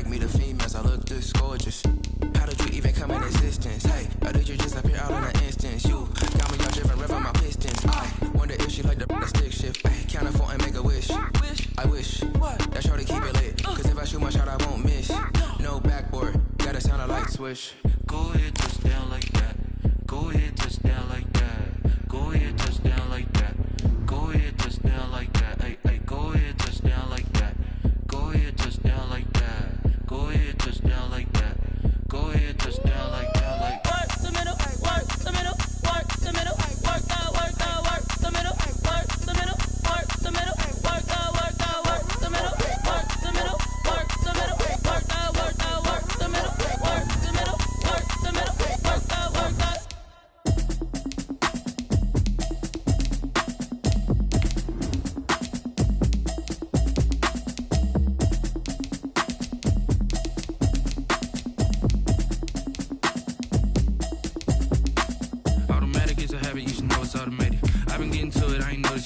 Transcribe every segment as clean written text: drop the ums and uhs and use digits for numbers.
like me, the females, I look this gorgeous. How did you even come in existence? Hey, or did you just appear out in an instance? You got me all driven, revving my pistons. I wonder if she like the stick shift. Hey, count to 4 and make a wish. I wish that shorty keep it lit. Cause if I shoot my shot, I won't miss. No backboard, gotta sound a light switch. Go ahead, touch down like that. Go ahead, touch down like that. Go ahead, touch down like that. Go ahead, touch down like that. Hey, hey, go ahead, touch down like that. Go ahead, touch down like that. Go ahead, touch down like that. Go ahead, touch down like that. Like work the middle, work the middle, work the middle, work out, work out, work the middle, work the middle, work the middle, work out, work out, work the middle, work the middle, work the middle, work out, work out, work the middle, work the middle, work the middle, work out, work out.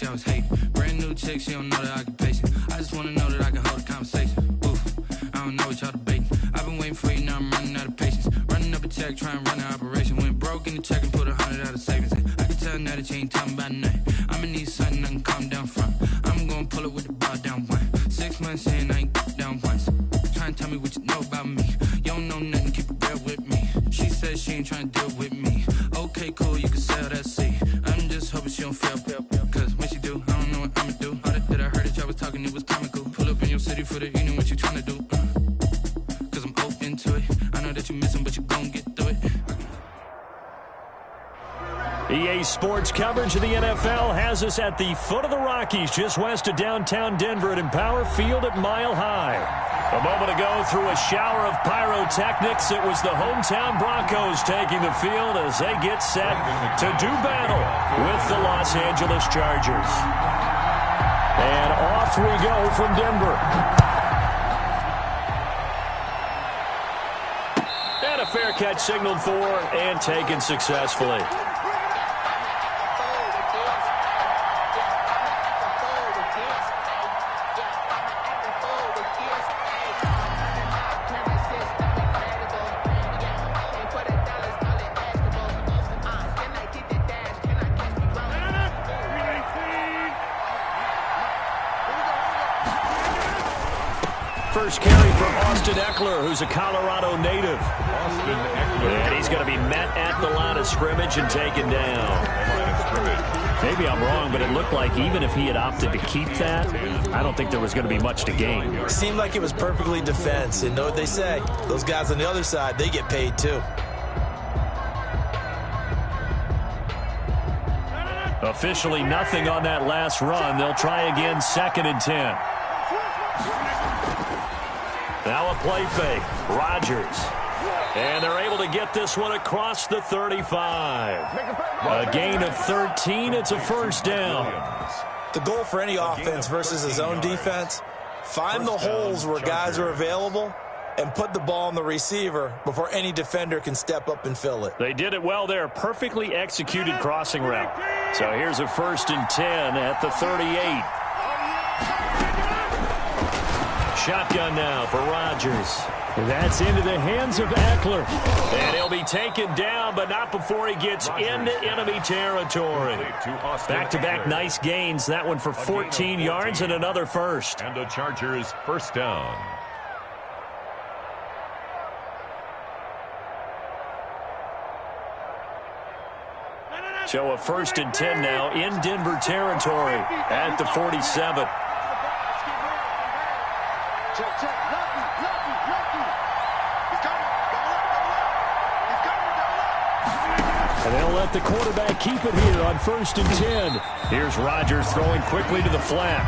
Y'all was hating. Brand new chick, she don't know the occupation. I just wanna know that I can hold a conversation. Oof, I don't know what y'all debating. I've been waiting for you, now I'm running out of patience. Running up a check, trying to run an operation. Went broke in the check and put 100 out of savings in. I can tell now that you ain't talking about nothing. I'ma need something I can calm down from. I'm gonna pull it with the bar down one. 6 months in, I ain't down once. Trying to tell me what you know about me. You don't know nothing, keep it real with me. She says she ain't trying to deal with me. Okay, cool, you can sell that seat. I'm just hoping she don't fail. Talking, it was comical. Pull up in your city for the evening, what you trying to do? Cause I'm open to it. I know that you missing, but you gon' get through it. EA Sports coverage of the NFL has us at the foot of the Rockies, just west of downtown Denver at Empower Field at Mile High. A moment ago, through a shower of pyrotechnics, it was the hometown Broncos taking the field as they get set to do battle with the Los Angeles Chargers. And off we go from Denver. And a fair catch signaled for and taken successfully. First carry from Austin Eckler, who's a Colorado native. And he's going to be met at the line of scrimmage and taken down. Maybe I'm wrong, but it looked like even if he had opted to keep that, I don't think there was going to be much to gain. It seemed like it was perfectly defense. And know what they say? Those guys on the other side, they get paid too. Officially nothing on that last run. They'll try again, 2nd and 10. Now a play fake. Rodgers. And they're able to get this one across the 35. A gain of 13. It's a first down. The goal for any offense versus a zone defense, find the holes where guys are available and put the ball on the receiver before any defender can step up and fill it. They did it well there. Perfectly executed crossing route. So here's a 1st and 10 at the 38. Shotgun now for Rodgers. That's into the hands of Eckler. And he'll be taken down, but not before he gets into enemy territory. Back-to-back nice gains. That one for 14 yards and another first. And the Chargers first down. So a 1st and 10 now in Denver territory at the 47. And they'll let the quarterback keep it here on 1st and 10. Here's Rodgers throwing quickly to the flat.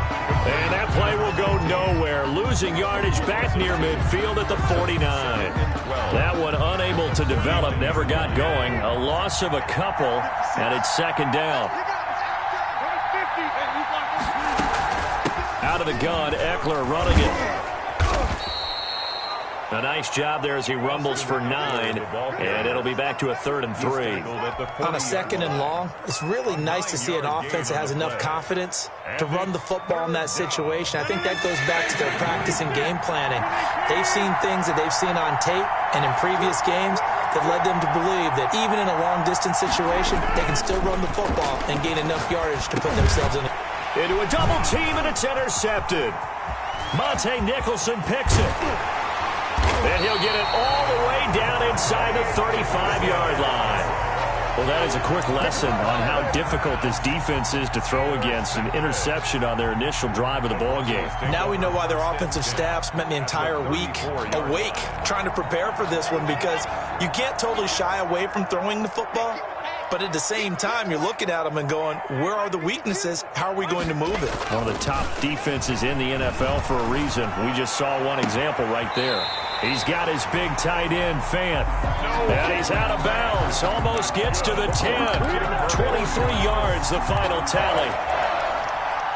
And that play will go nowhere. Losing yardage back near midfield at the 49. That one unable to develop, never got going. A loss of a couple, and it's 2nd down. Out of the gun, Eckler running it. A nice job there as he rumbles for 9, and it'll be back to a 3rd and 3. On a 2nd and long, it's really nice to see an offense that has enough confidence to run the football in that situation. I think that goes back to their practice and game planning. They've seen things that they've seen on tape and in previous games that led them to believe that even in a long-distance situation, they can still run the football and gain enough yardage to put themselves in. Into a double team, and it's intercepted. Monte Nicholson picks it. And he'll get it all the way down inside the 35-yard line. Well, that is a quick lesson on how difficult this defense is to throw against. An interception on their initial drive of the ballgame. Now we know why their offensive staff spent the entire week awake trying to prepare for this one, because you can't totally shy away from throwing the football. But at the same time, you're looking at them and going, where are the weaknesses? How are we going to move it? One of the top defenses in the NFL for a reason. We just saw one example right there. He's got his big tight end, Fant. And he's out of bounds. Almost gets to the 10. 23 yards, the final tally.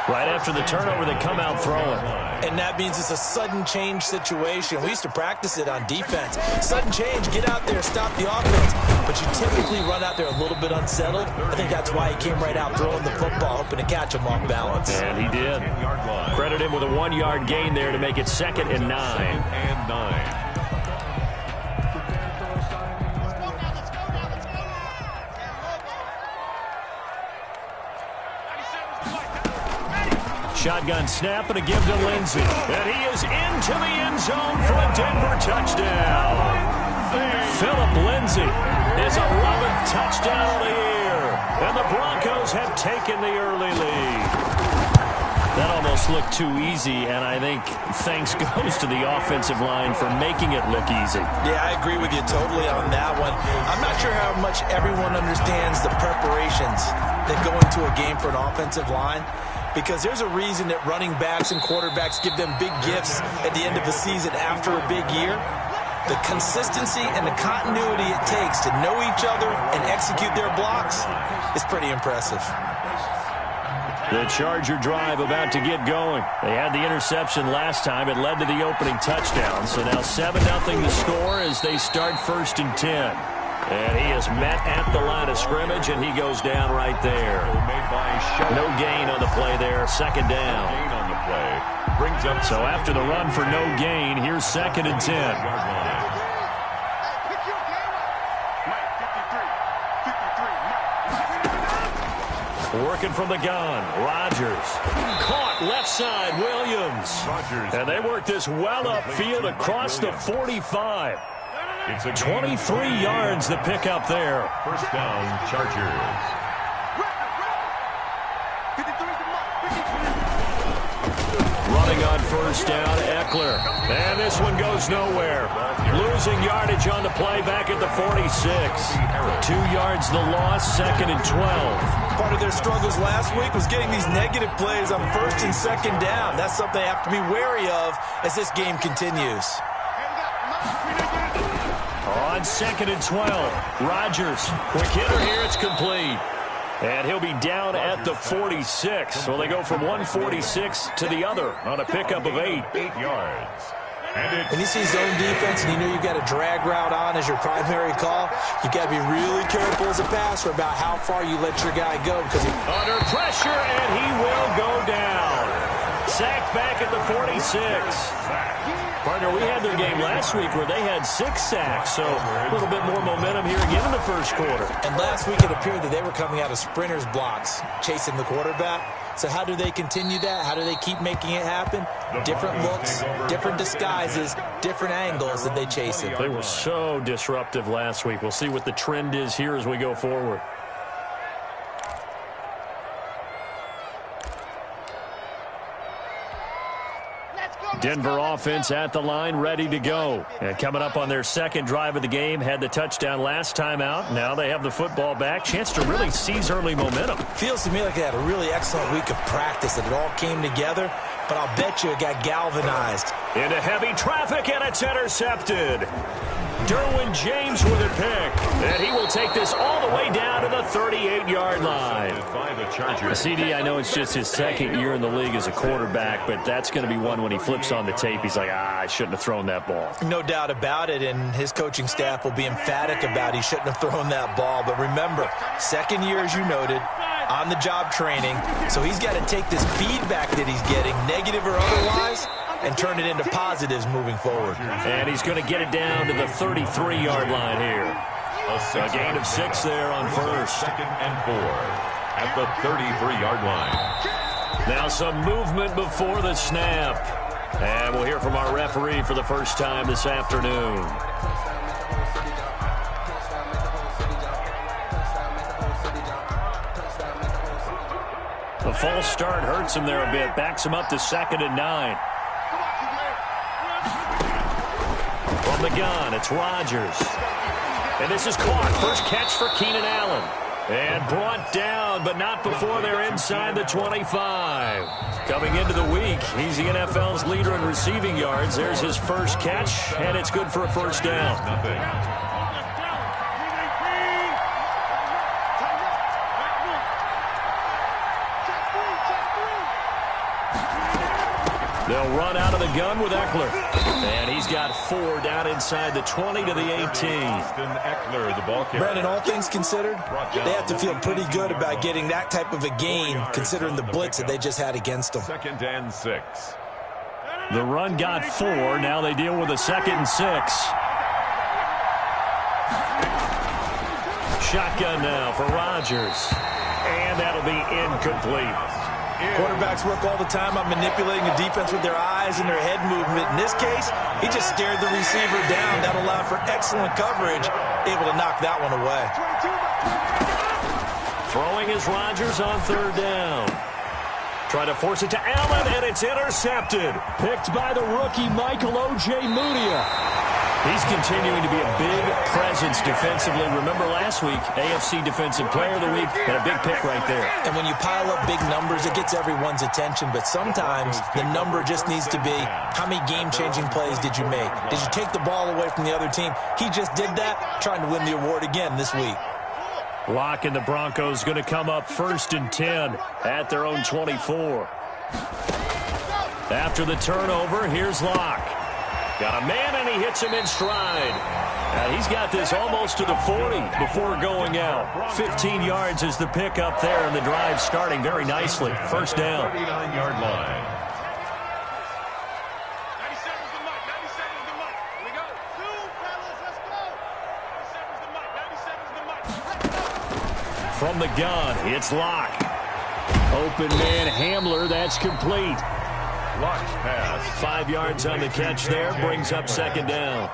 Right after the turnover, they come out throwing. And that means it's a sudden change situation. We used to practice it on defense. Sudden change, get out there, stop the offense. But you typically run out there a little bit unsettled. I think that's why he came right out throwing the football, hoping to catch him off balance. And he did. Credit him with a 1-yard gain there to make it 2nd and 9. Shotgun snap and a give to Lindsey. And he is into the end zone for a Denver touchdown. Philip Lindsey, his 11th touchdown of the year. And the Broncos have taken the early lead. That almost looked too easy, and I think thanks goes to the offensive line for making it look easy. Yeah, I agree with you totally on that one. I'm not sure how much everyone understands the preparations that go into a game for an offensive line, because there's a reason that running backs and quarterbacks give them big gifts at the end of the season after a big year. The consistency and the continuity it takes to know each other and execute their blocks is pretty impressive. The Charger drive about to get going. They had the interception last time. It led to the opening touchdown. So now 7-0 the score as they start 1st and 10. And he is met at the line of scrimmage, and he goes down right there. No gain on the play there. 2nd down. So after the run for no gain, here's 2nd and 10. Working from the gun, Rodgers. Caught left side, Williams. And they work this well upfield across the 45. 23 yards the pickup there. 1st down, Chargers. Running on 1st down, Eckler. And this one goes nowhere. Losing yardage on the play back at the 46. 2 yards the loss, 2nd and 12. Part of their struggles last week was getting these negative plays on 1st and 2nd down. That's something they have to be wary of as this game continues. On 2nd and 12, Rodgers. Quick hitter here, it's complete. And he'll be down at the 46. So they go from 146 to the other on a pickup of 8. 8 yards. When you see zone defense and you know you've got a drag route on as your primary call, you've got to be really careful as a passer about how far you let your guy go. Because under pressure, and he will go down. Sacked back at the 46. Partner, we had their game last week where they had 6 sacks, so a little bit more momentum here again in the 1st quarter. And last week it appeared that they were coming out of sprinters blocks, chasing the quarterback. So how do they continue that? How do they keep making it happen? Different looks, different disguises, different angles that they chase him. They were so disruptive last week. We'll see what the trend is here as we go forward. Denver offense at the line, ready to go. And coming up on their 2nd drive of the game, had the touchdown last time out. Now they have the football back. Chance to really seize early momentum. Feels to me like they had a really excellent week of practice, that it all came together. but I'll bet you it got galvanized. Into heavy traffic, and it's intercepted. Derwin James with a pick, and he will take this all the way down to the 38-yard line. CD, I know it's just his second year in the league as a quarterback, but that's going to be one when he flips on the tape, he's like, I shouldn't have thrown that ball. No doubt about it, and his coaching staff will be emphatic about he shouldn't have thrown that ball. But remember, second year, as you noted, on-the-job training, so he's got to take this feedback that he's getting, negative or otherwise, and turn it into positives moving forward. And he's going to get it down to the 33-yard line here. A gain of 6 there on first. 2nd and 4 at the 33-yard line. Now some movement before the snap. And we'll hear from our referee for the first time this afternoon. The false start hurts him there a bit. Backs him up to 2nd and 9. From the gun, it's Rodgers. And this is caught. First catch for Keenan Allen. And brought down, but not before they're inside the 25. Coming into the week, he's the NFL's leader in receiving yards. There's his first catch, and it's good for a first down. They'll run out of the gun with Eckler. And he's got 4 down inside the 20 to the 18. Eckler, the ball carrier. Brandon, all things considered, they have to feel pretty good about getting that type of a gain, considering the blitz that they just had against them. 2nd and 6. The run got 4. Now they deal with a 2nd and 6. Shotgun now for Rodgers. And that'll be incomplete. Quarterbacks work all the time on manipulating the defense with their eyes and their head movement. In this case, he just stared the receiver down. That allowed for excellent coverage, able to knock that one away. Throwing is Rodgers on 3rd down. Try to force it to Allen, and it's intercepted. Picked by the rookie Michael O.J. Mudia. He's continuing to be a big presence defensively. Remember last week, AFC Defensive Player of the Week, and a big pick right there. And when you pile up big numbers, it gets everyone's attention. But sometimes the number just needs to be, how many game-changing plays did you make? Did you take the ball away from the other team? He just did that, trying to win the award again this week. Lock and the Broncos going to come up 1st and 10 at their own 24. After the turnover, here's Locke. Got a man, and he hits him in stride. He's got this almost to the 40 before going out. 15 yards is the pickup there, and the drive starting very nicely. First down. 39-yard line. 97's the mic. 97's the mic. Here we go. 2, fellas, let's go. 97's the mic. 97's the mic. From the gun, it's Locke. Open man Hamler, that's complete. Locke's pass. 5 yards on the catch there, brings up 2nd down.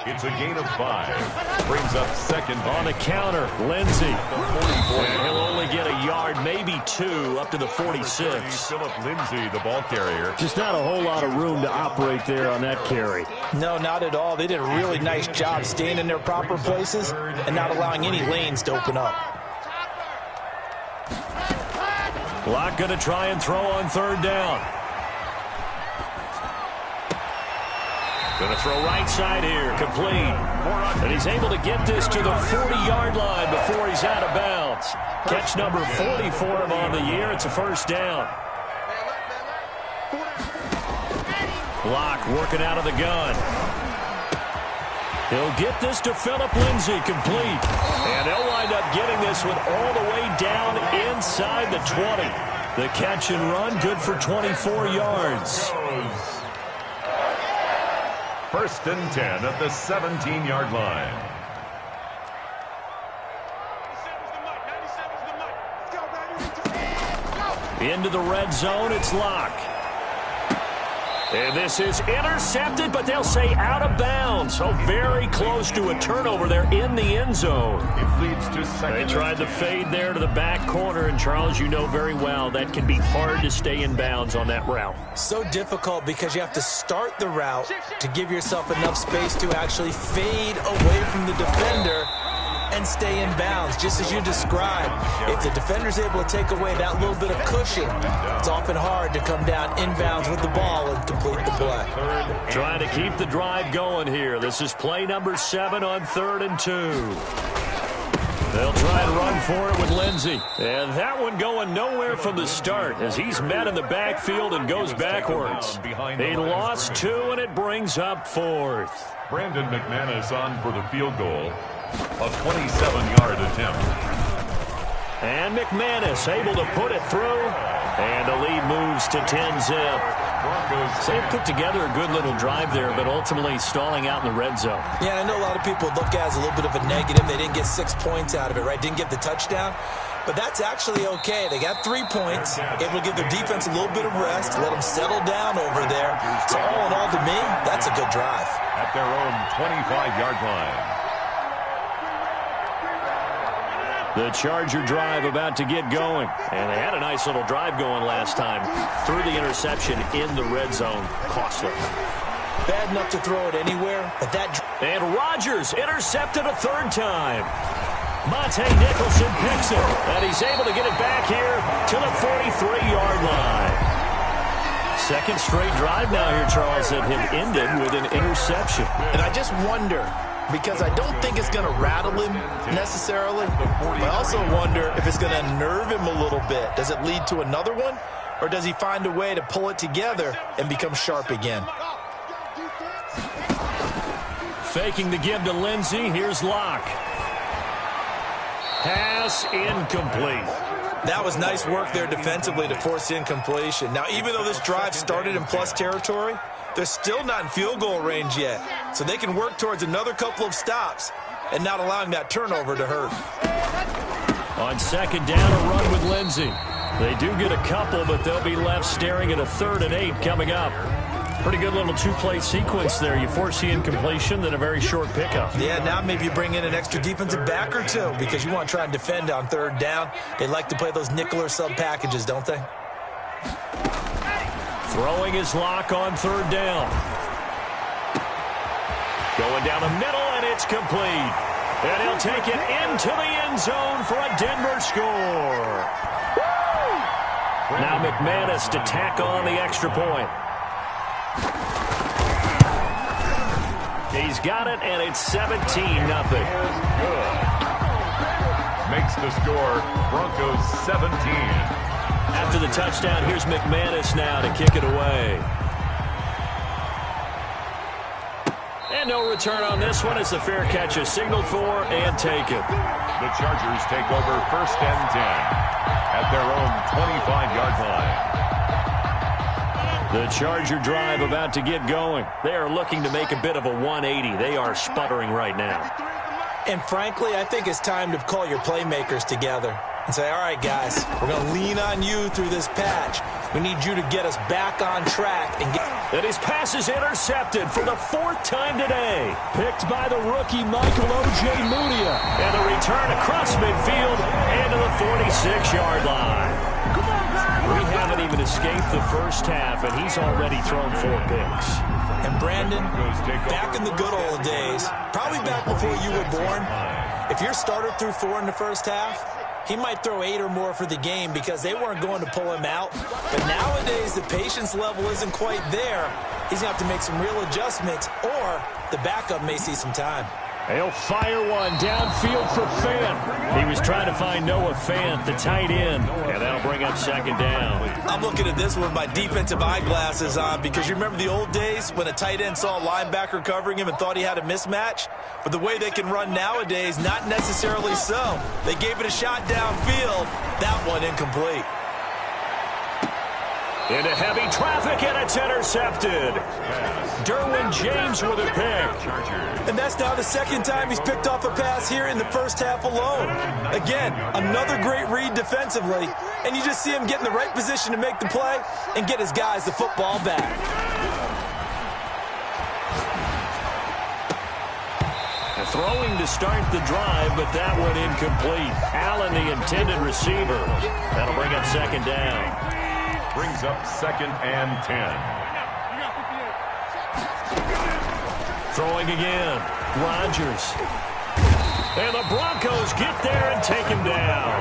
It's a gain of 5. Brings up 2nd On the counter, Lindsey. And he'll The only get a yard, maybe 2, up to the 46. Philip Lindsay, the ball carrier. Just not a whole lot of room to operate there on that carry. No, not at all. They did a really nice job staying in their proper places and not allowing any lanes to open up. Locke going to try and throw on 3rd down. Going to throw right side here, complete. And he's able to get this to the 40-yard line before he's out of bounds. Catch number 40 for him on the year. It's a first down. Locke working out of the gun. He'll get this to Philip Lindsay, complete. And they'll wind up getting this one all the way down inside the 20. The catch and run, good for 24 yards. 1st and 10 at the 17-yard line. 97's the mic. 97's the mic. Into the red zone, it's Locke. And this is intercepted, but they'll say out of bounds. So very close to a turnover there in the end zone. It leads to 2nd. They tried the fade there to the back corner, and Charles, you know very well that can be hard to stay in bounds on that route. So difficult because you have to start the route to give yourself enough space to actually fade away from the defender and stay in bounds, just as you described. If the defender's able to take away that little bit of cushion, it's often hard to come down inbounds with the ball and complete the play. Trying to keep the drive going here. This is play number 7 on 3rd and 2. They'll try and run for it with Lindsey. And that one going nowhere from the start as he's met in the backfield and goes backwards. He lost 2, and it brings up 4th. Brandon McManus on for the field goal. A 27-yard attempt. And McManus able to put it through. And the lead moves to 10-zip. So they've put together a good little drive there, but ultimately stalling out in the red zone. Yeah, I know a lot of people look at it as a little bit of a negative. They didn't get 6 points out of it, right? Didn't get the touchdown. But that's actually okay. They got 3 points. Able to give their defense a little bit of rest, let them settle down over there. So all in all, to me, that's a good drive. At their own 25-yard line. The Charger drive about to get going. And they had a nice little drive going last time. Threw the interception in the red zone. Costly. Bad enough to throw it anywhere, but that... And Rodgers intercepted a 3rd time. Monte Nicholson picks it. And he's able to get it back here to the 43-yard line. Second straight drive now here, Charles, that have ended with an interception. And I just wonder, because I don't think it's going to rattle him necessarily, but I also wonder if it's going to unnerve him a little bit. Does it lead to another one, or does he find a way to pull it together and become sharp again? Faking the give to Lindsey. Here's Locke. Pass incomplete. That was nice work there defensively to force incompletion. Now, even though this drive started in plus territory, they're still not in field goal range yet. So they can work towards another couple of stops and not allowing that turnover to hurt. On 2nd down, a run with Lindsey. They do get a couple, but they'll be left staring at a 3rd and 8 coming up. Pretty good little 2-play sequence there. You force the incompletion, then a very short pickup. Yeah, now maybe you bring in an extra defensive back or 2 because you want to try and defend on 3rd down. They like to play those nickel or sub packages, don't they? Throwing his Lock on 3rd down. Going down the middle, and it's complete. And he'll take it into the end zone for a Denver score. Now McManus to tack on the extra point. He's got it, and it's 17-0. Makes the score Broncos 17. After the touchdown, here's McManus now to kick it away. And no return on this one as the fair catch is signaled for and taken. The Chargers take over 1st and 10 at their own 25-yard line. The Charger drive about to get going. They are looking to make a bit of a 180. They are sputtering right now. And frankly, I think it's time to call your playmakers together and say, all right, guys, we're going to lean on you through this patch. We need you to get us back on track. And his pass is intercepted for the 4th time today. Picked by the rookie Michael O.J. Mudia. And the return across midfield and to the 46-yard line. We haven't even escaped the first half, and he's already thrown 4 picks. And Brandon, back in the good old days, probably back before you were born, if your starter threw 4 in the first half, he might throw 8 or more for the game because they weren't going to pull him out. But nowadays, the patience level isn't quite there. He's going to have to make some real adjustments, or the backup may see some time. He'll fire one downfield for Fant. He was trying to find Noah Fant, the tight end, and that'll bring up 2nd down. I'm looking at this with my defensive eyeglasses on because you remember the old days when a tight end saw a linebacker covering him and thought he had a mismatch? But the way they can run nowadays, not necessarily so. They gave it a shot downfield. That one incomplete. Into heavy traffic, and it's intercepted. Derwin James with a pick. And that's now the 2nd time he's picked off a pass here in the first half alone. Again, another great read defensively, and you just see him get in the right position to make the play and get his guys the football back. Throwing to start the drive, but that one incomplete. Allen, the intended receiver. That'll bring up 2nd down. Brings up 2nd and 10. Throwing again. Rodgers. And the Broncos get there and take him down.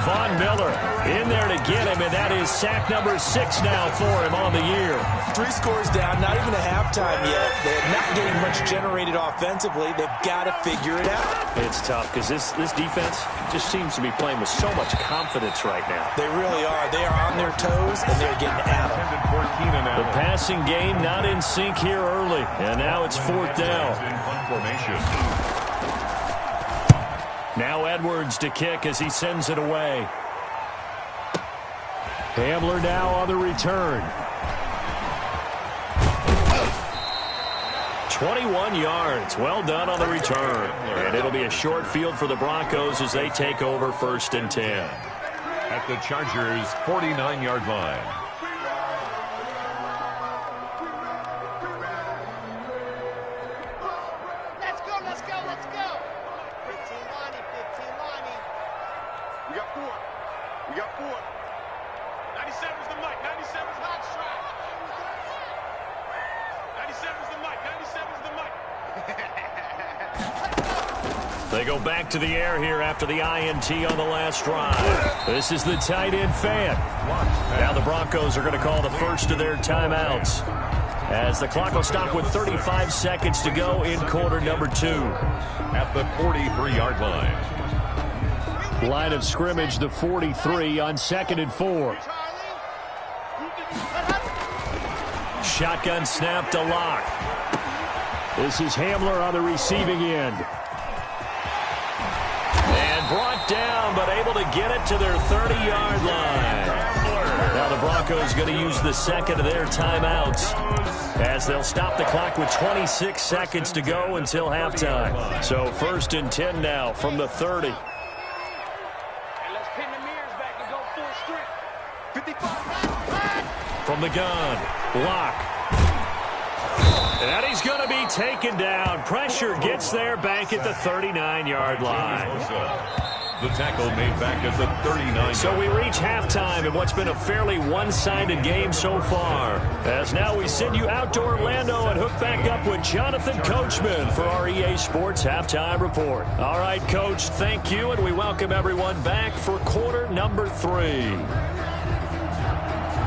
Von Miller in there to get him, and that is sack number 6 now for him on the year. 3 scores down, not even a halftime yet. They're not getting much generated offensively. They've got to figure it out. It's tough because this defense just seems to be playing with so much confidence right now. They really are. They are on their toes, and they're getting at them. The passing game not in sync here early, and now it's 4th down. Now Edwards to kick as he sends it away. Hamler now on the return. 21 yards. Well done on the return. And it'll be a short field for the Broncos as they take over 1st and 10. At the Chargers' 49-yard line. Let's go, let's go, let's go. 15 lining, 15 lining. We got 4. We got 4. 97's the mic. 97's hot shot. 97's the mic. 97's the mic. They go back to the air here after the INT on the last drive. This is the tight end fan. Now the Broncos are going to call the first of their timeouts, as the clock will stop with 35 seconds to go in quarter number 2. At the 43-yard line. Line of scrimmage, the 43 on 2nd and 4. Shotgun snap to Locke. This is Hamler on the receiving end. And brought down, but able to get it to their 30-yard line. Now the Broncos going to use the second of their timeouts, as they'll stop the clock with 26 seconds to go until halftime. So 1st and 10 now from the 30. From the gun, Locke. And he's going to be taken down. Pressure gets there back at the 39-yard line. The tackle made back at the 39. So we reach halftime in what's been a fairly one-sided game so far, as now we send you out to Orlando and hook back up with Jonathan Coachman for our EA Sports Halftime Report. All right, Coach, thank you, and we welcome everyone back for quarter number 3.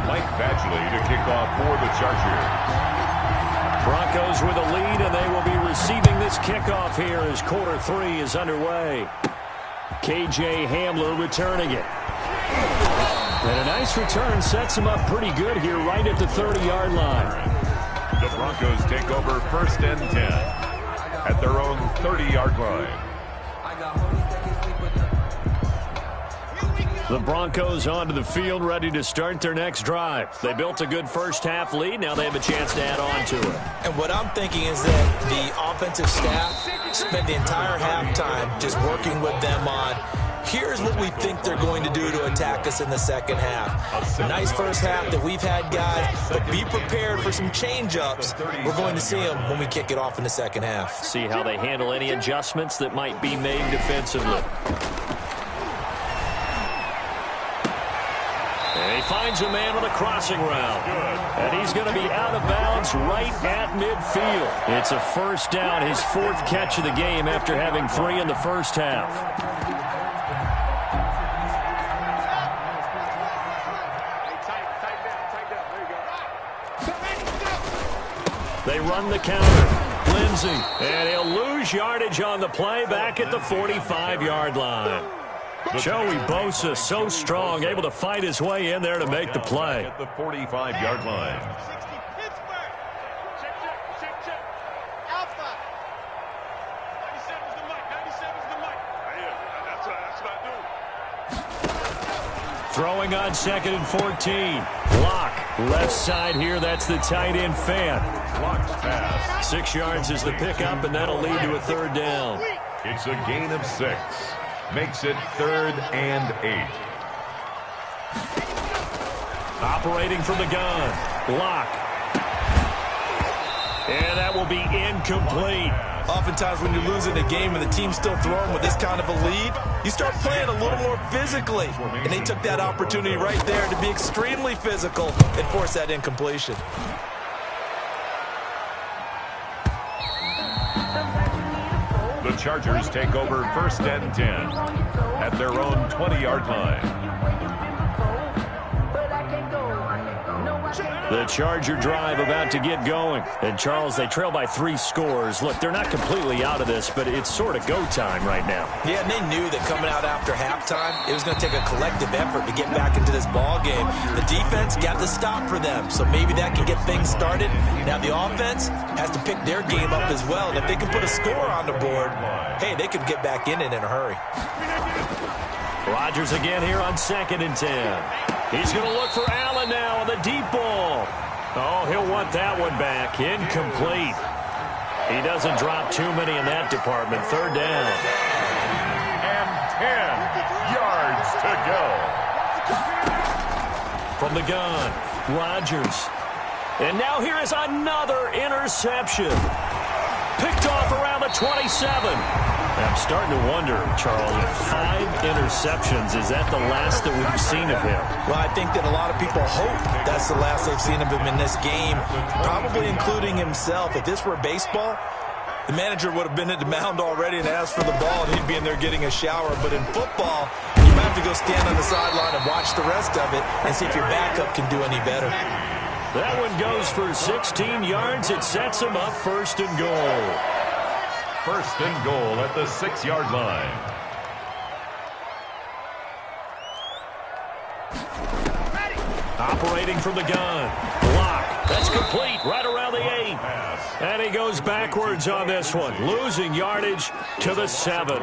Mike Badgley to kick off for the Chargers. Broncos with a lead, and they will be receiving this kickoff here as quarter 3 is underway. KJ Hamler returning it. And a nice return sets him up pretty good here right at the 30-yard line. The Broncos take over 1st and 10 at their own 30-yard line. The Broncos onto the field, ready to start their next drive. They built a good first-half lead. Now they have a chance to add on to it. And what I'm thinking is that the offensive staff spent the entire halftime just working with them on, here's what we think they're going to do to attack us in the second half. Nice first half that we've had, guys, but be prepared for some change-ups. We're going to see them when we kick it off in the second half. See how they handle any adjustments that might be made defensively. And he finds a man on the crossing route. And he's going to be out of bounds right at midfield. It's a 1st down, his 4th catch of the game after having 3 in the first half. They run the counter. Lindsey. And he'll lose yardage on the play back at the 45-yard line. Joey Bosa, so strong, able to fight his way in there to make the play. At the 45-yard line. Throwing on 2nd and 14. Locke, left side here. That's the tight end fan. Locke's pass. 6 yards is the pickup, and that'll lead to a 3rd down. It's a gain of 6. Makes it 3rd and 8. Operating from the gun. Locke. And that will be incomplete. Oftentimes when you're losing a game and the team's still throwing with this kind of a lead, you start playing a little more physically. And they took that opportunity right there to be extremely physical and force that incompletion. The The Chargers take over 1st and 10 at their own 20-yard line. The Charger drive about to get going. And, Charles, they trail by 3 scores. Look, they're not completely out of this, but it's sort of go time right now. Yeah, and they knew that coming out after halftime, it was going to take a collective effort to get back into this ball game. The defense got the stop for them, so maybe that can get things started. Now the offense has to pick their game up as well, and if they can put a score on the board, hey, they could get back in it in a hurry. Rodgers again here on 2nd and 10. He's going to look for Allen now on the deep ball. Oh, he'll want that one back. Incomplete. He doesn't drop too many in that department. 3rd down. And 10 yards to go. From the gun, Rodgers. And now here is another interception. Picked off around the 27. I'm starting to wonder, Charles, 5 interceptions, is that the last that we've seen of him? Well, I think that a lot of people hope that's the last they've seen of him in this game, probably including himself. If this were baseball, the manager would have been at the mound already and asked for the ball, and he'd be in there getting a shower. But in football, you might have to go stand on the sideline and watch the rest of it and see if your backup can do any better. That one goes for 16 yards. It sets him up 1st and goal. 1st and goal at the 6-yard line. Operating from the gun. Block. That's complete. Right around the 8. And he goes backwards on this one. Losing yardage to the 7.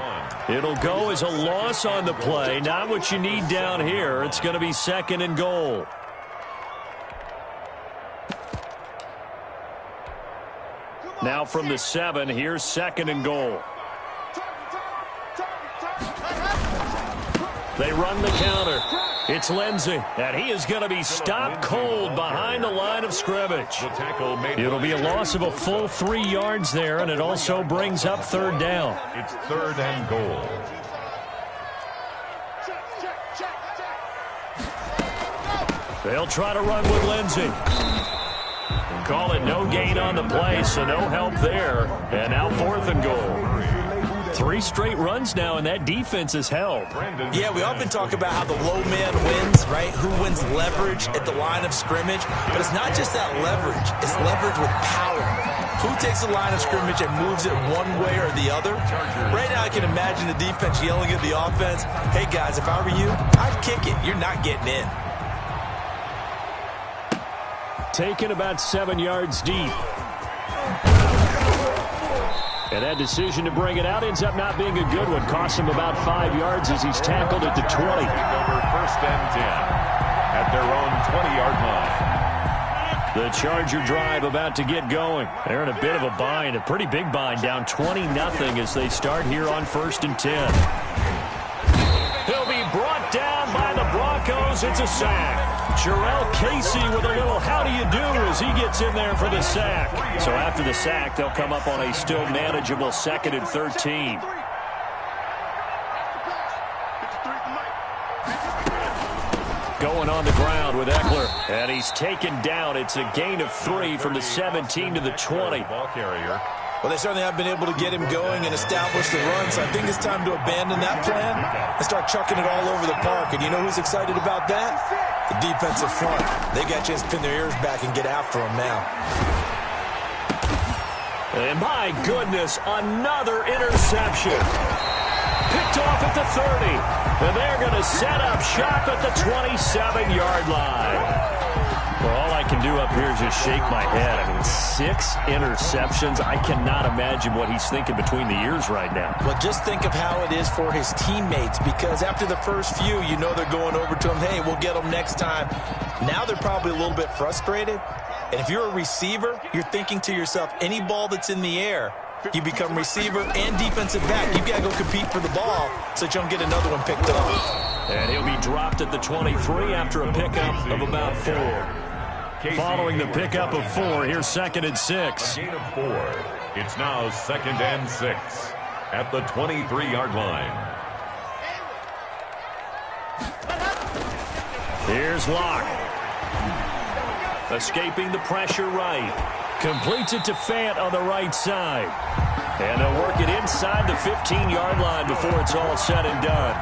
It'll go as a loss on the play. Not what you need down here. It's going to be 2nd and goal. Now from the 7, here's 2nd and goal. They run the counter. It's Lindsey, and he is going to be stopped cold behind the line of scrimmage. It'll be a loss of a full 3 yards there, and it also brings up 3rd down. It's 3rd and goal. They'll try to run with Lindsey. Call it no gain on the play, so no help there. And now 4th and goal. 3 straight runs now, and that defense is held. Yeah, we often talk about how the low man wins, right? Who wins leverage at the line of scrimmage? But it's not just that leverage. It's leverage with power. Who takes the line of scrimmage and moves it one way or the other? Right now I can imagine the defense yelling at the offense, hey, guys, if I were you, I'd kick it. You're not getting in. Taken about 7 yards deep. And that decision to bring it out ends up not being a good one. Costs him about 5 yards as he's tackled at the 20. Over 1st and 10 at their own 20-yard line. The Charger drive about to get going. They're in a bit of a bind, a pretty big bind, down 20-0 as they start here on 1st and 10. He'll be brought down by the Broncos. It's a sack. Jarrell Casey with a little how do you do as he gets in there for the sack. So after the sack, they'll come up on a still manageable 2nd and 13. Going on the ground with Eckler, and he's taken down. It's a gain of 3 from the 17 to the 20. Ball carrier. Well, they certainly have been able to get him going and establish the run, so I think it's time to abandon that plan and start chucking it all over the park. And you know who's excited about that? The defensive front. They got a chance to pin their ears back and get after him now. And my goodness, another interception. Picked off at the 30. And they're going to set up shop at the 27-yard line. Well, all I can do up here is just shake my head. I mean, 6 interceptions. I cannot imagine what he's thinking between the ears right now. Well, just think of how it is for his teammates, because after the first few, you know they're going over to him, hey, we'll get them next time. Now they're probably a little bit frustrated. And if you're a receiver, you're thinking to yourself, any ball that's in the air, you become receiver and defensive back. You've got to go compete for the ball so that you don't get another one picked off. And he'll be dropped at the 23 after a pickup of about 4. Following the pickup of 4, here's 2nd and 6. A gain of 4. It's now 2nd and 6 at the 23-yard line. Here's Locke. Escaping the pressure right. Completes it to Fant on the right side. And they'll work it inside the 15-yard line before it's all said and done.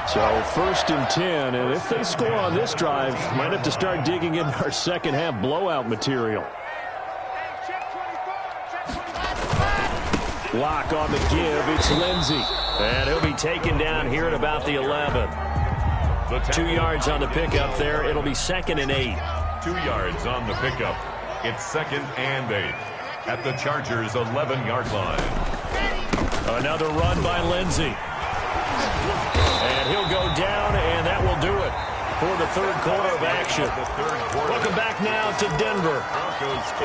So 1st and 10, and if they score on this drive, might have to start digging in our second half blowout material. Lock on the give, it's Lindsey. And he'll be taken down here at about the 11. 2 yards on the pickup there. It'll be 2nd and 8. 2 yards on the pickup. It's 2nd and 8 at the Chargers' 11-yard line. Another run by Lindsey. And he'll go down, and that will do it for the third quarter of action. Welcome back now to Denver.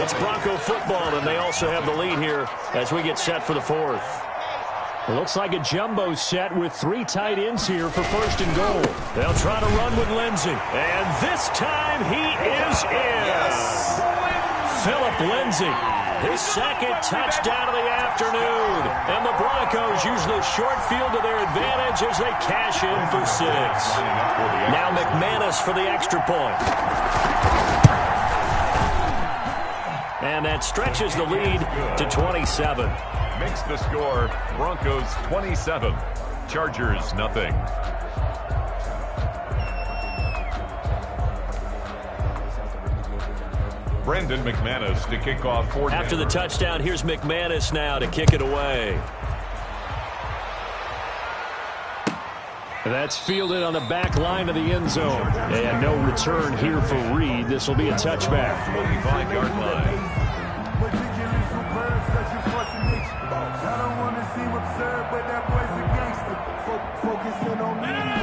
It's Bronco football, and they also have the lead here as we get set for the fourth. It looks like a jumbo set with 3 tight ends here for 1st and goal. They'll try to run with Lindsey. And this time he is in. Yes. Philip Lindsey, his 2nd touchdown of the afternoon. And the Broncos use the short field to their advantage as they cash in for 6. Now McManus for the extra point. And that stretches the lead to 27. Makes the score Broncos 27, Chargers nothing. Brendan McManus to kick off for Denver. After the touchdown, here's McManus now to kick it away. That's fielded on the back line of the end zone. And no return here for Reed. This will be a touchback. 25-yard line.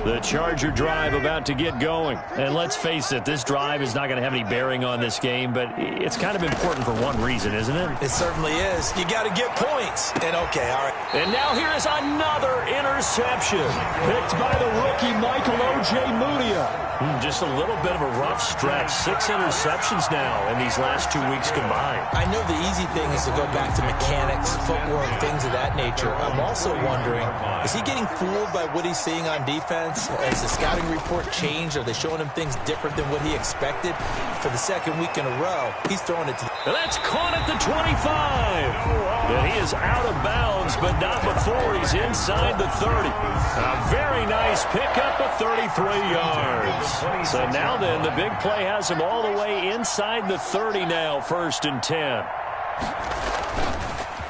The Charger drive about to get going. And let's face it, this drive is not going to have any bearing on this game, but it's kind of important for one reason, isn't it? It certainly is. You got to get points. And okay, all right. And now here is another interception. Picked by the rookie Michael O.J. Mudia. Just a little bit of a rough stretch. 6 interceptions now in these last 2 weeks combined. I know the easy thing is to go back to mechanics, footwork, things of that nature. I'm also wondering, is he getting fooled by what he's seeing on defense? Has the scouting report changed? Are they showing him things different than what he expected? For the 2nd week in a row, he's throwing it to and that's caught at the 25. And he is out of bounds, but not before he's inside the 30. A very nice pickup of 33 yards. So now then, the big play has him all the way inside the 30 now, 1st and 10.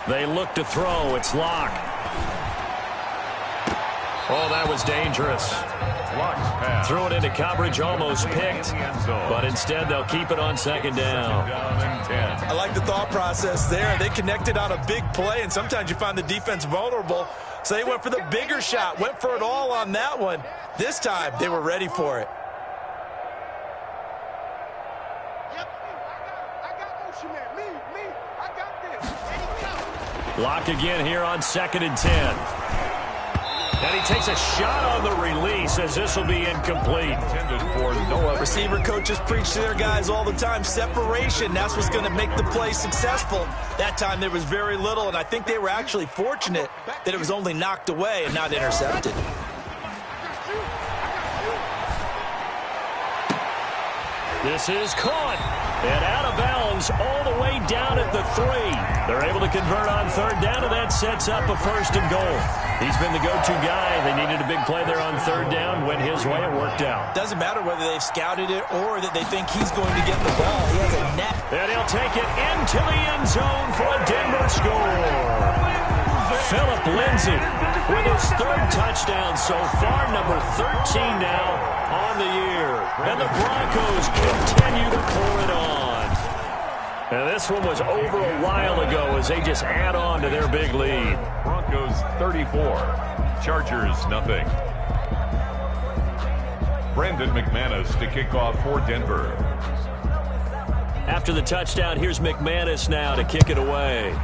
They look to throw. It's Locke. Oh, that was dangerous. Threw it into coverage, almost picked, but instead they'll keep it on 2nd down. I like the thought process there. They connected on a big play, and sometimes you find the defense vulnerable, so they went for the bigger shot, went for it all on that one. This time, they were ready for it. Lock again here on 2nd and 10. And he takes a shot on the release as this will be incomplete. Receiver coaches preach to their guys all the time. Separation, that's what's going to make the play successful. That time there was very little, and I think they were actually fortunate that it was only knocked away and not intercepted. This is caught and out of bounds all the way down at the 3. They're able to convert on 3rd down, and that sets up a 1st and goal. He's been the go-to guy. They needed a big play there on 3rd down. Went his way. It worked out. Doesn't matter whether they've scouted it or that they think he's going to get the ball. He has a net. And he'll take it into the end zone for a Denver score. Philip Lindsey with his 3rd touchdown so far, number 13 now on the year. And the Broncos continue to pour it on. And this one was over a while ago as they just add on to their big lead. Broncos 34, Chargers nothing. Brendan McManus to kick off for Denver. After the touchdown, here's McManus now to kick it away.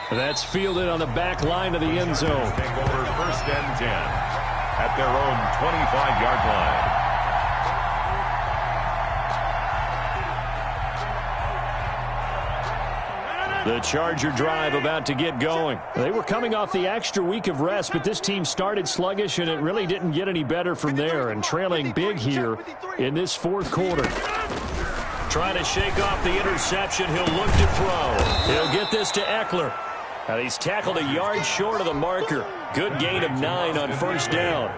That's fielded on the back line of the end zone. Take over 1st and 10 at their own 25-yard line. The Charger drive about to get going. They were coming off the extra week of rest, but this team started sluggish, and it really didn't get any better from there, and trailing big here in this 4th quarter. Trying to shake off the interception. He'll look to throw. He'll get this to Eckler. And he's tackled a yard short of the marker. Good gain of 9 on first down.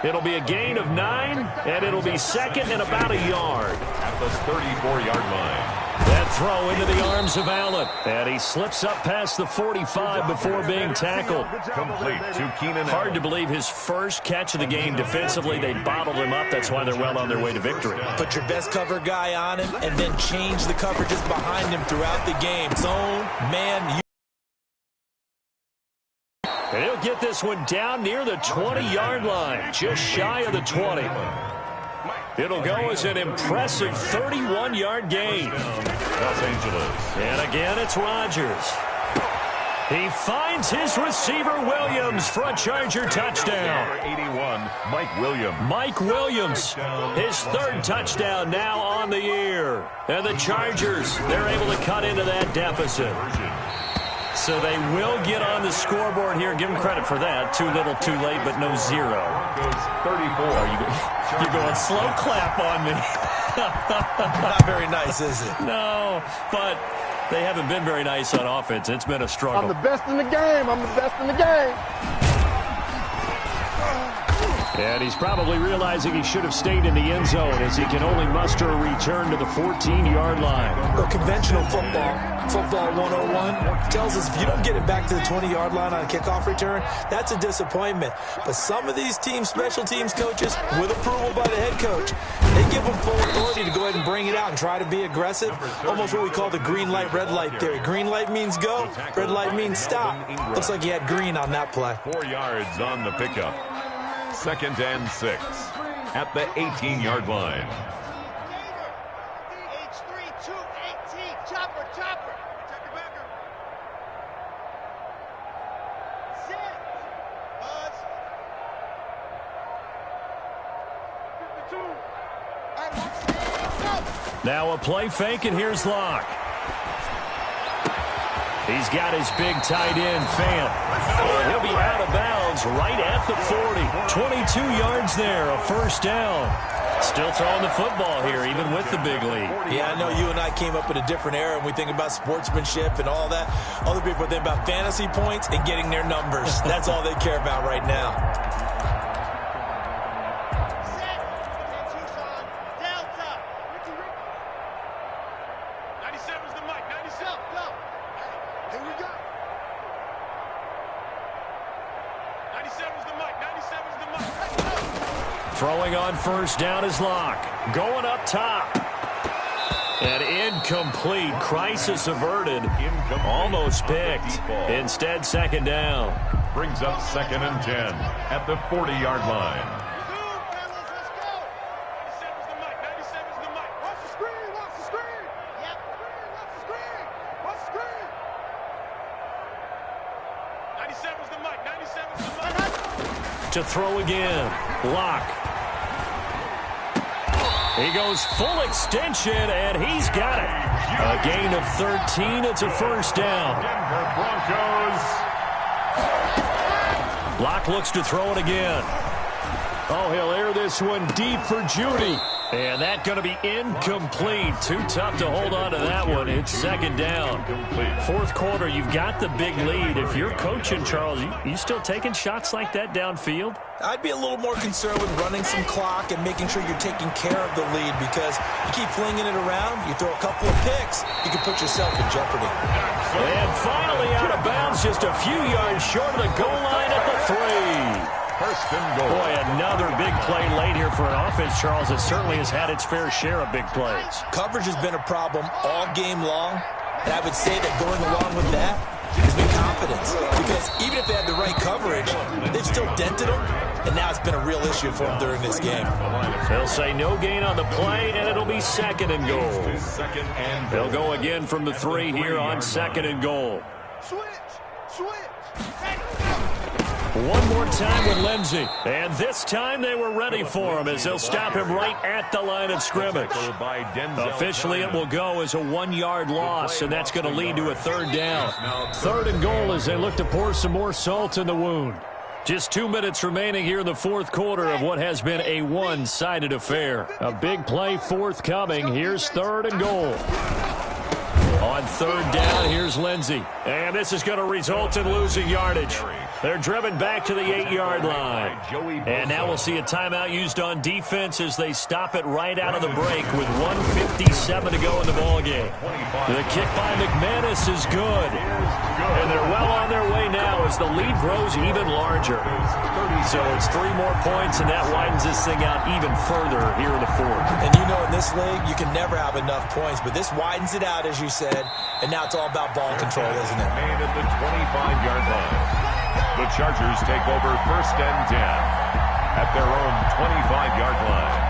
It'll be a gain of 9, and it'll be second and about a yard. At the 34-yard line. That throw into the arms of Allen. And he slips up past the 45 before being tackled. Complete to Keenan. Hard to believe his first catch of the game defensively. They bottled him up. That's why they're well on their way to victory. Put your best cover guy on him and then change the coverages behind him throughout the game. Zone, man, And he'll get this one down near the 20-yard line, just shy of the 20. It'll go as an impressive 31-yard gain. Los Angeles. And again, it's Rodgers. He finds his receiver, Williams, for a Charger touchdown. Number 81, Mike Williams. Mike Williams, his third touchdown now on the year. And the Chargers, they're able to cut into that deficit. So they will get on the scoreboard here. Give them credit for that. Too little, too late, but no 0. Goes 34. You're going slow clap on me. not very nice, is it? No, but they haven't been very nice on offense. It's been a struggle. I'm the best in the game. I'm the best in the game. And he's probably realizing he should have stayed in the end zone as he can only muster a return to the 14-yard line. Well, conventional football 101, tells us if you don't get it back to the 20-yard line on a kickoff return, that's a disappointment. But some of these teams, special teams coaches, with approval by the head coach, they give them full authority to go ahead and bring it out and try to be aggressive. Almost what we call the green light, red light theory. Green light means go, red light means stop. Looks like he had green on that play. 4 yards on the pickup. 2nd and 6 at the 18-yard line. H3-2-18. Chopper. Check your backer. Sit. Buzz. 52. All right, go. Now a play fake, and here's Locke. He's got his big tight end, Fant. And he'll be out of bounds right at the 40. 22 yards there, a first down. Still throwing the football here, even with the big lead. Yeah, I know you and I came up in a different era, and we think about sportsmanship and all that. Other people think about fantasy points and getting their numbers. That's all they care about right now. Set. Tucson. Delta. 97's the mic. 97. Go. Here we go. 97's the mic. 97's the mic. Let's go. Throwing on first down is Locke. Going up top. And incomplete. Crisis averted. Almost picked. Instead, second down. Brings up 2nd and 10 at the 40-yard line. Let's go. 97's the mic. 97's the mic. Watch the screen. Watch the screen. Yep. Watch the screen. Watch the screen. 97's the mic. 97's the mic. To throw again. Locke. He goes full extension, and he's got it. A gain of 13. It's a first down. Denver Broncos. Locke looks to throw it again. Oh, he'll air this one deep for Judy. And that's going to be incomplete. Too tough to hold on to that one. It's second down. Fourth quarter, you've got the big lead. If you're coaching, Charles, you still taking shots like that downfield? I'd be a little more concerned with running some clock and making sure you're taking care of the lead, because you keep flinging it around, you throw a couple of picks, you can put yourself in jeopardy. And finally out of bounds, just a few yards short of the goal line at the 3. First and goal. Boy, another big play late here for an offense, Charles, that certainly has had its fair share of big plays. Coverage has been a problem all game long, and I would say that going along with that has been confidence. Because even if they had the right coverage, they've still dented them, and now it's been a real issue for them during this game. They'll say no gain on the play, and it'll be second and goal. They'll go again from the 3 here on second and goal. Switch. One more time with Lindsey. And this time they were ready for him as they'll stop him right at the line of scrimmage. Officially, it will go as a 1-yard loss, and that's going to lead to a third down. Third and goal as they look to pour some more salt in the wound. Just 2 minutes remaining here in the fourth quarter of what has been a one-sided affair. A big play forthcoming. Here's 3rd and goal. On 3rd down, here's Lindsey. And this is going to result in losing yardage. They're driven back to the 8-yard line. And now we'll see a timeout used on defense as they stop it right out of the break with 1:57 to go in the ballgame. The kick by McManus is good. And they're well on their way now as the lead grows even larger. So it's 3 more points, and that widens this thing out even further here in the fourth. And you know in this league, you can never have enough points, but this widens it out, as you said, and now it's all about ball control, isn't it? Made at the 25-yard line. The Chargers take over 1st and 10 at their own 25-yard line.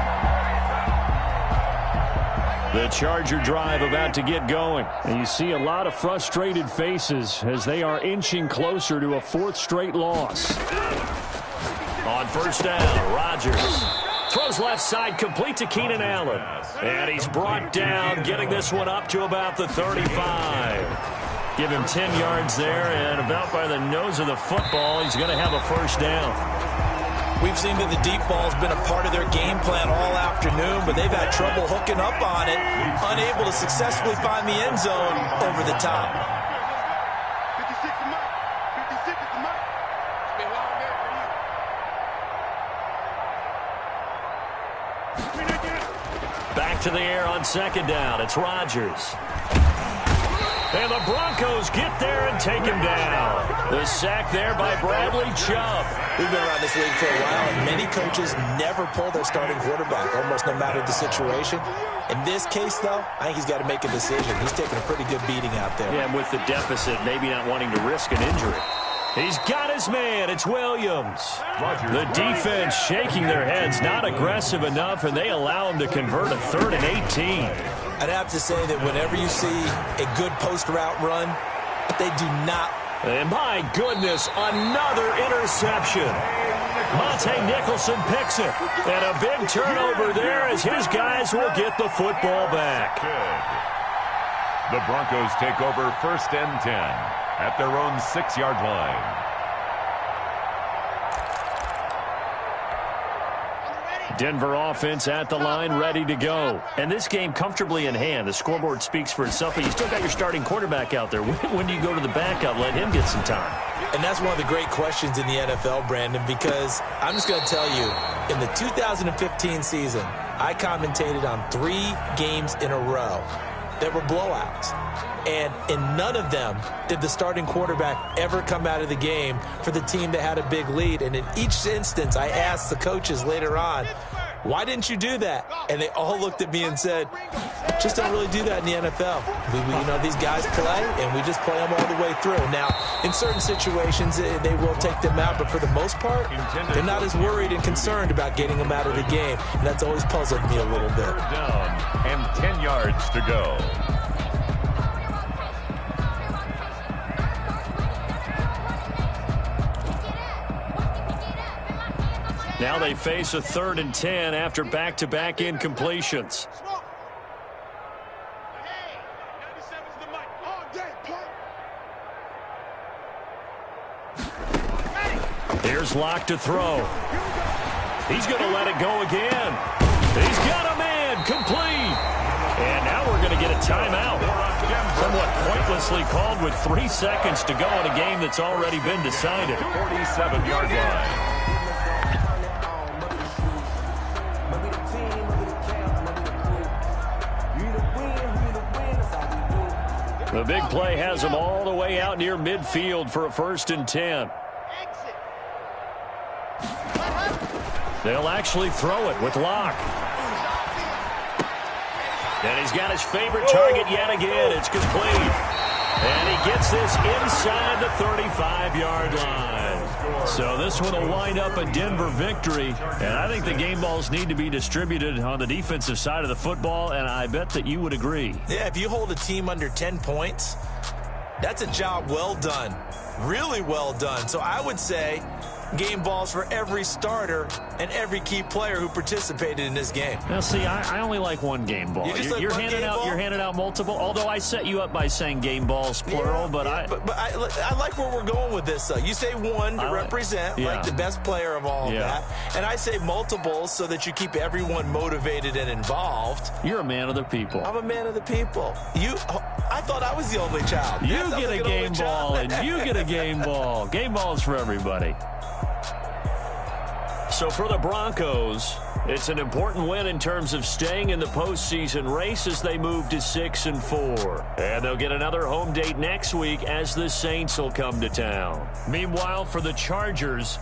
The Charger drive about to get going. And you see a lot of frustrated faces as they are inching closer to a 4th straight loss. On 1st down, Rodgers throws left side, complete to Keenan Allen. And he's brought down, getting this one up to about the 35. Give him 10 yards there, and about by the nose of the football, he's going to have a 1st down. We've seen that the deep ball's been a part of their game plan all afternoon, but they've had trouble hooking up on it, unable to successfully find the end zone over the top. 56 is Mike. 56 is Mike. It's been a long day for you. Back to the air on 2nd down. It's Rodgers. And the Broncos get there and take him down. The sack there by Bradley Chubb. We've been around this league for a while, and many coaches never pull their starting quarterback, almost no matter the situation. In this case, though, I think he's got to make a decision. He's taking a pretty good beating out there. Yeah, and with the deficit, maybe not wanting to risk an injury. He's got his man. It's Williams. The defense shaking their heads, not aggressive enough, and they allow him to convert a 3rd and 18. I'd have to say that whenever you see a good post-route run, they do not. And my goodness, another interception. Monte Nicholson picks it. And a big turnover there as his guys will get the football back. The Broncos take over 1st and 10 at their own 6-yard line. Denver offense at the line, ready to go. And this game comfortably in hand. The scoreboard speaks for itself, but you still got your starting quarterback out there. When do you go to the backup? Let him get some time. And that's one of the great questions in the NFL, Brandon, because I'm just going to tell you, in the 2015 season, I commentated on 3 games in a row that were blowouts. And in none of them did the starting quarterback ever come out of the game for the team that had a big lead. And in each instance, I asked the coaches later on, why didn't you do that? And they all looked at me and said, just don't really do that in the NFL. You know, these guys play, and we just play them all the way through. Now, in certain situations, they will take them out, but for the most part, they're not as worried and concerned about getting them out of the game. And that's always puzzled me a little bit. Down and 10 yards to go. Now they face a 3rd and 10 after back-to-back incompletions. Here's Locke to throw. He's going to let it go again. He's got a man, complete. And now we're going to get a timeout. Somewhat pointlessly called with 3 seconds to go in a game that's already been decided. 47-yard line. The big play has them all the way out near midfield for a 1st and 10. They'll actually throw it with Locke. And he's got his favorite target yet again. It's complete. And he gets this inside the 35-yard line. So this one will wind up a Denver victory. And I think the game balls need to be distributed on the defensive side of the football, and I bet that you would agree. Yeah, if you hold a team under 10 points, that's a job well done. Really well done. So I would say game balls for every starter and every key player who participated in this game. Now, see, I only like one game ball. You're handing out multiple. Although I set you up by saying game balls plural, but I like where we're going with this. You say one to represent like the best player of all of that, and I say multiples so that you keep everyone motivated and involved. You're a man of the people. I'm a man of the people. I thought I was the only child. You get a game ball, and you get a game ball. Game balls for everybody. So for the Broncos, it's an important win in terms of staying in the postseason race as they move to 6-4. And they'll get another home date next week as the Saints will come to town. Meanwhile, for the Chargers,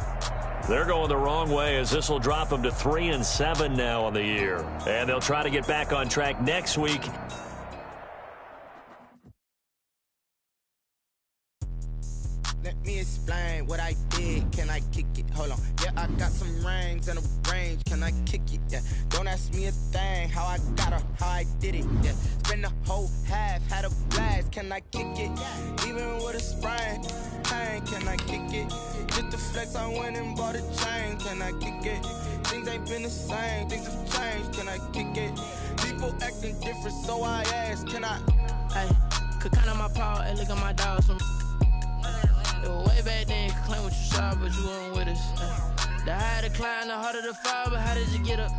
they're going the wrong way as this will drop them to 3-7 now on the year. And they'll try to get back on track next week. Let me explain what I did. Can I kick it? Hold on. Yeah, I got some rings and a range. Can I kick it? Yeah. Don't ask me a thing. How I got her, how I did it. Yeah. Spend the whole half, had a blast. Can I kick it? Even with a sprain. Pain, can I kick it? Just to flex, I went and bought a chain. Can I kick it? Things ain't been the same. Things have changed. Can I kick it? People acting different, so I asked. Can I? Hey, could count on my power and look at my dogs from. Way back then, you could claim what you saw, but you weren't with us. The higher the climb, the harder the fall, but how did you get up?